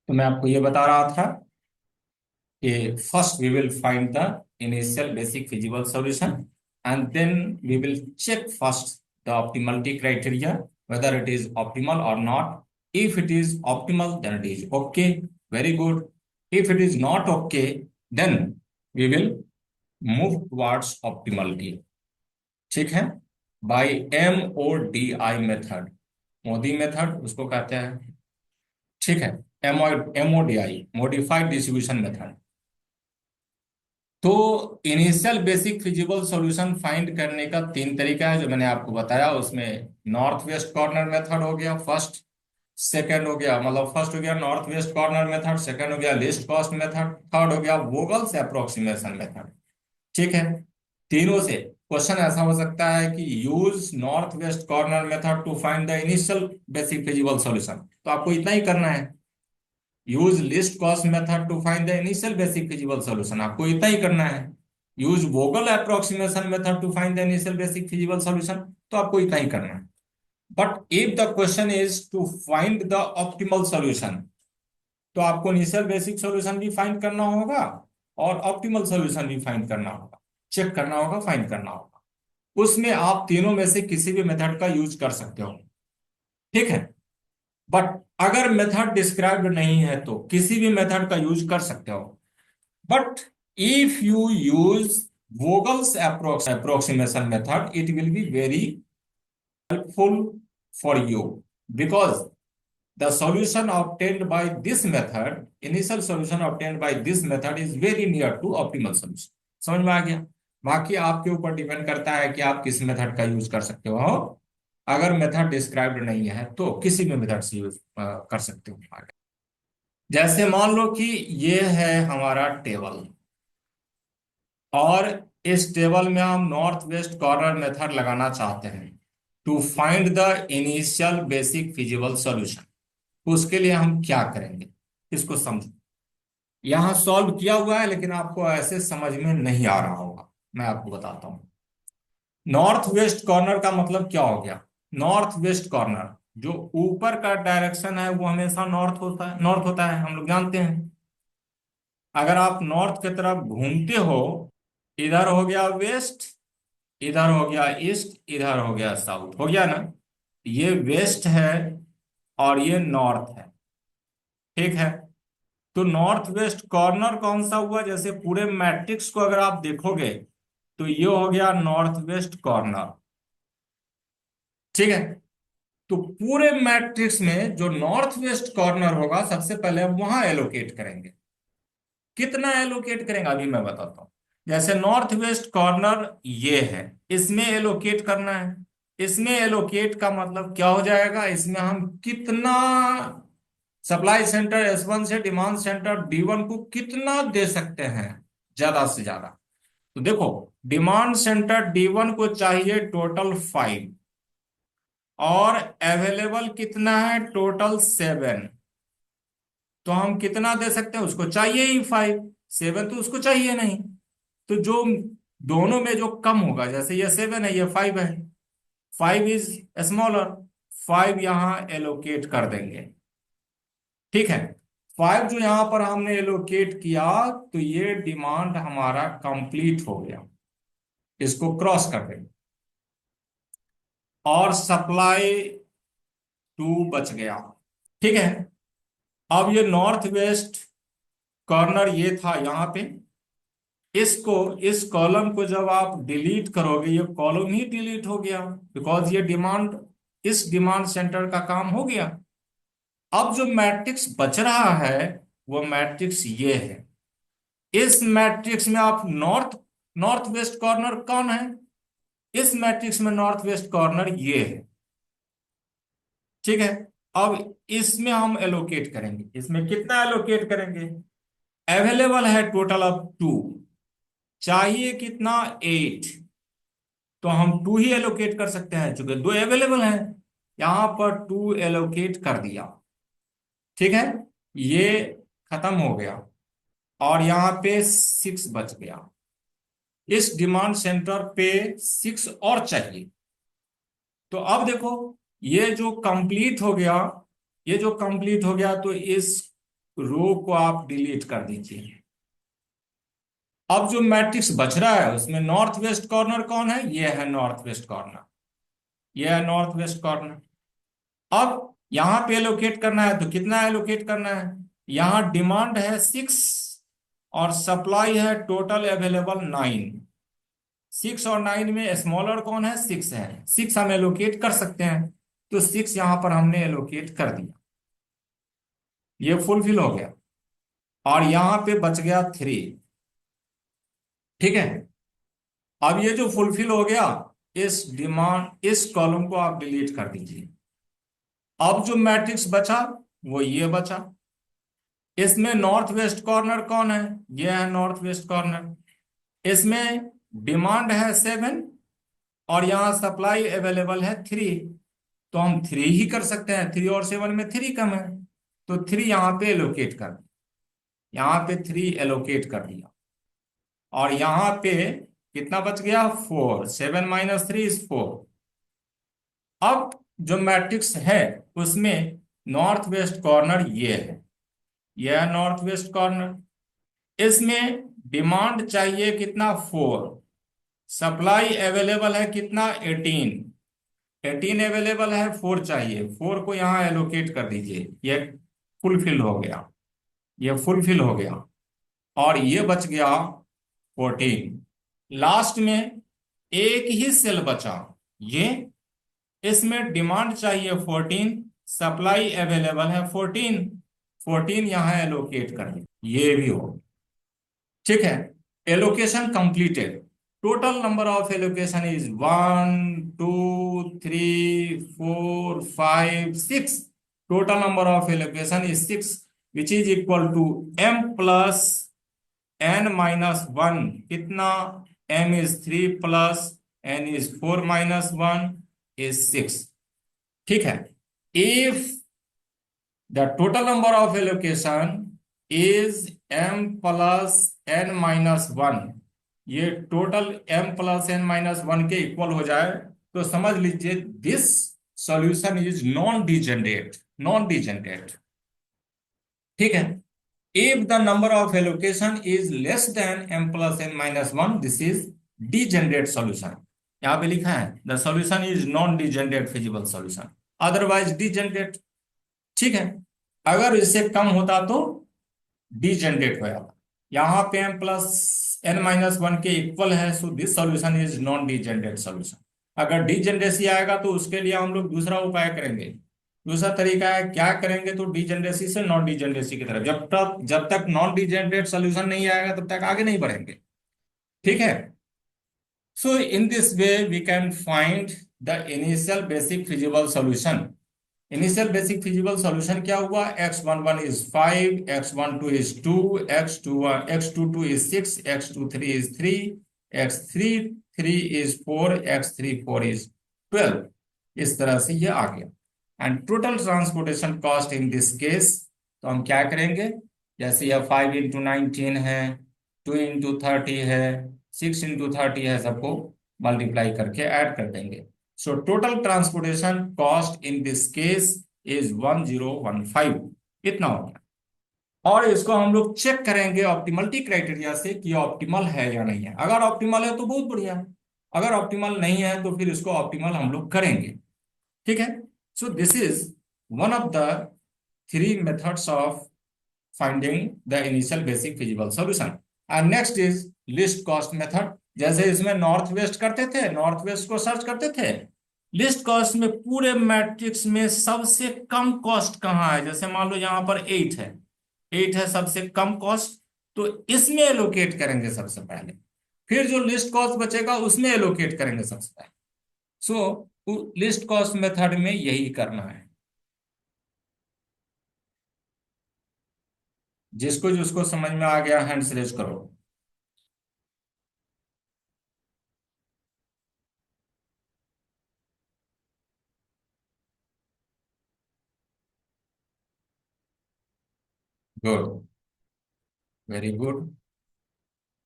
तो मैं आपको ये बता रहा था कि first we will find the initial basic feasible solution, and then we will check first the optimality criteria, whether it is optimal or not. If it is optimal, then it is okay, very good. If it is not okay, then we will move towards optimality. ठीक है, by MODI method, MODI method उसको कहते हैं। ठीक है, MODI, modified distribution method. तो initial basic feasible solution find करने का तीन तरीका है जो मैंने आपको बताया। उसमें नॉर्थ वेस्ट कॉर्नर मेथड हो गया फर्स्ट, सेकंड हो गया, मतलब फर्स्ट हो गया north west corner method, second हो गया लीस्ट कॉस्ट मेथड, थर्ड हो गया वोगल्स अप्रोक्सीमेशन मेथड। ठीक है, तीनों से क्वेश्चन ऐसा हो सकता है कि use north west corner method to find the initial basic feasible solution, तो आपको इतना ही करना है। Use least cost method to find the initial basic feasible solution, आपको इतना ही करना है। Use Vogel approximation method to find the initial basic feasible solution, तो आपको इतना ही करना है। But if the question is to find the optimal solution, तो आपको इनिशियल बेसिक सॉल्यूशन भी फाइंड करना होगा और ऑप्टिमल सॉल्यूशन भी फाइंड करना होगा, चेक करना होगा, फाइंड करना होगा। उसमें आप तीनों में से किसी भी मेथड का यूज कर सकते हो। ठीक है, बट अगर मेथड डिस्क्राइब्ड नहीं है तो किसी भी मेथड का यूज कर सकते हो। But if you use Vogel's approximation method, it will be very helpful for you, because the solution obtained by this method, initial solution obtained by this method is very near to optimal solution। समझ में आ गया? बाकी आपके ऊपर depend करता है कि आप किस मेथड का यूज कर सकते हो। अगर मेथड डिस्क्राइब्ड नहीं है तो किसी भी मेथड से यूज कर सकते हो। जैसे मान लो कि ये है हमारा टेबल, और इस टेबल में हम नॉर्थ वेस्ट कॉर्नर मेथड लगाना चाहते हैं to find the initial basic feasible solution. उसके लिए हम क्या करेंगे, इसको समझो। यहां सॉल्व किया हुआ है लेकिन आपको ऐसे समझ में नहीं आ रहा होगा, मैं आपको बताता हूं। नॉर्थ वेस्ट कॉर्नर का मतलब क्या हो गया? नॉर्थ वेस्ट कॉर्नर, जो ऊपर का डायरेक्शन है वो हमेशा नॉर्थ होता है, नॉर्थ होता है, हम लोग जानते हैं। अगर आप नॉर्थ की तरफ घूमते हो, इधर हो गया वेस्ट, इधर हो गया ईस्ट, इधर हो गया साउथ, हो गया ना? ये वेस्ट है और ये नॉर्थ है। ठीक है, तो नॉर्थ वेस्ट कॉर्नर कौन सा हुआ? जैसे पूरे मैट्रिक्स को अगर आप देखोगे तो ये हो गया नॉर्थ वेस्ट कॉर्नर। ठीक है, तो पूरे मैट्रिक्स में जो नॉर्थ वेस्ट कॉर्नर होगा सबसे पहले हम वहां एलोकेट करेंगे। कितना एलोकेट करेंगे अभी मैं बताता हूं। जैसे नॉर्थ वेस्ट कॉर्नर ये है, इसमें एलोकेट करना है। इसमें एलोकेट का मतलब क्या हो जाएगा? इसमें हम कितना सप्लाई सेंटर S1 से डिमांड सेंटर D1 को कितना दे सकते हैं, ज्यादा से ज्यादा। तो देखो, डिमांड सेंटर D1 को चाहिए टोटल 5, और अवेलेबल कितना है? टोटल 7। तो हम कितना दे सकते हैं? उसको चाहिए ही 5, 7 तो उसको चाहिए नहीं। तो जो दोनों में जो कम होगा, जैसे ये 7 है, ये 5 है, 5 इज स्मॉलर, 5 यहां एलोकेट कर देंगे। ठीक है, 5 जो यहां पर हमने एलोकेट किया, तो ये डिमांड हमारा कंप्लीट हो गया, इसको क्रॉस कर देंगे, और सप्लाई 2 बच गया। ठीक है, अब ये नॉर्थ वेस्ट कॉर्नर ये था यहां पे, इसको, इस कॉलम को जब आप डिलीट करोगे, ये कॉलम ही डिलीट हो गया, बिकॉज ये डिमांड, इस डिमांड सेंटर का काम हो गया। अब जो मैट्रिक्स बच रहा है वो मैट्रिक्स ये है। इस मैट्रिक्स में आप नॉर्थ, नॉर्थ वेस्ट कॉर्नर कौन है? इस मैट्रिक्स में नॉर्थ वेस्ट कॉर्नर ये है। ठीक है, अब इसमें हम एलोकेट करेंगे। इसमें कितना एलोकेट करेंगे? अवेलेबल है टोटल अब 2, चाहिए कितना? 8। तो हम 2 ही एलोकेट कर सकते हैं, चूंकि 2 अवेलेबल है। यहां पर 2 एलोकेट कर दिया। ठीक है, ये खत्म हो गया, और यहां पे 6 बच गया। इस डिमांड सेंटर पे 6 और चाहिए। तो अब देखो, ये जो कंप्लीट हो गया, ये जो कंप्लीट हो गया, तो इस रो को आप डिलीट कर दीजिए। अब जो मैट्रिक्स बच रहा है उसमें नॉर्थ वेस्ट कॉर्नर कौन है? ये है नॉर्थ वेस्ट कॉर्नर, ये है नॉर्थ वेस्ट कॉर्नर। अब यहां पे एलोकेट करना है तो कितना एलोकेट करना है? यहां डिमांड है 6 और सप्लाई है टोटल अवेलेबल 9। 6 और 9 में स्मॉलर कौन है? 6 है। 6 हम एलोकेट कर सकते हैं, तो 6 यहां पर हमने एलोकेट कर दिया, ये फुलफिल हो गया। और यहां पे बच गया 3। ठीक है, अब ये जो फुलफिल हो गया, इस कॉलम को आप डिलीट कर दीजिए। अब जो मैट्रिक्स बचा वो ये बचा। इसमें नॉर्थ वेस्ट कॉर्नर कौन है? ये है नॉर्थ वेस्ट कॉर्नर। इसमें डिमांड है 7 और यहां सप्लाई अवेलेबल है 3, तो हम 3 ही कर सकते हैं। 3 और 7 में 3 कम है, तो 3 यहां पे एलोकेट कर दिया, यहां पे 3 एलोकेट कर दिया। और यहां पे कितना बच गया? 4। 7 - 3 = 4। अब जो मैट्रिक्स है उसमें नॉर्थ वेस्ट कॉर्नर ये है, यह है नॉर्थ वेस्ट कॉर्नर। इसमें डिमांड चाहिए कितना? 4। सप्लाई अवेलेबल है कितना? 18। 18 अवेलेबल है, 4 चाहिए। 4 को यहां एलोकेट कर दीजिए, ये फुलफिल हो गया, ये फुलफिल हो गया। और ये बच गया 14। लास्ट में एक ही सेल बचा, ये। इसमें डिमांड चाहिए 14, सप्लाई अवेलेबल है 14। 14 यहां एलोकेट कर दी, ये भी हो। ठीक है, allocation completed. Total number of allocation is 1 2 3 4 5 6। Total number of allocation is 6, which is equal to m+n - 1। कितना? m is 3 plus n is 4 - 1 is 6। ठीक है, if the total number of allocation is m+n - 1, ये total m+n - 1 के equal हो जाए तो समझ लीजिए this solution is non degenerate, non degenerate. ठीक है, if the number of allocation is less than m+n - 1, this is degenerate solution। यहां पे लिखा है the solution is non degenerate feasible solution, otherwise degenerate। ठीक है, अगर इससे कम होता तो डिजेनरेट हो जाता। यहां पे m+n - 1 के इक्वल है, so this solution is non degenerate solution. अगर डिजेनरेसी आएगा तो उसके लिए हम लोग दूसरा उपाय करेंगे। दूसरा तरीका है, क्या करेंगे? तो डिजेनरेसी से नॉन डिजेनरेसी की तरफ, जब तक नॉन डिजेनरेट सॉल्यूशन नहीं आएगा तब तक आगे नहीं बढ़ेंगे। ठीक है, so in this way we can find the initial basic feasible solution. Initial basic feasible solution क्या हुआ? x11 is 5, x12 is 2, x22 is 6, x23 is 3, x33 is 4, x34 is 12। इस तरह से ये आ गया। And total transportation cost in this case, तो हम क्या करेंगे? जैसे यह 5 × 19 है, 2 × 30 है, 6 × 30 है, सबको मल्टीप्लाई करके ऐड कर देंगे। So total transportation cost in this case is 1015। इतना हो गया। और इसको हम लोग चेक करेंगे ऑप्टिमलिटी क्राइटेरिया से कि ऑप्टिमल है या नहीं है। अगर ऑप्टिमल है तो बहुत बढ़िया, अगर ऑप्टिमल नहीं है तो फिर इसको ऑप्टिमल हम लोग करेंगे। ठीक है, so this is one of the 3 methods of finding the initial basic feasible solution. And next is list cost method. जैसे इसमें नॉर्थ वेस्ट करते थे, नॉर्थ वेस्ट को सर्च करते थे, लिस्ट कॉस्ट में पूरे मैट्रिक्स में सबसे कम कॉस्ट कहाँ है? जैसे मान लो यहाँ पर 8 है, 8 है सबसे कम कॉस्ट, तो इसमें एलोकेट करेंगे सबसे पहले। फिर जो लिस्ट कॉस्ट बचेगा उसमें एलोकेट करेंगे सबसे पहले। सो लिस्ट कॉस्ट मेथड में यही करना है। जिसको जिसको समझ में आ गया हैंड्स रेज करो। Good, very good.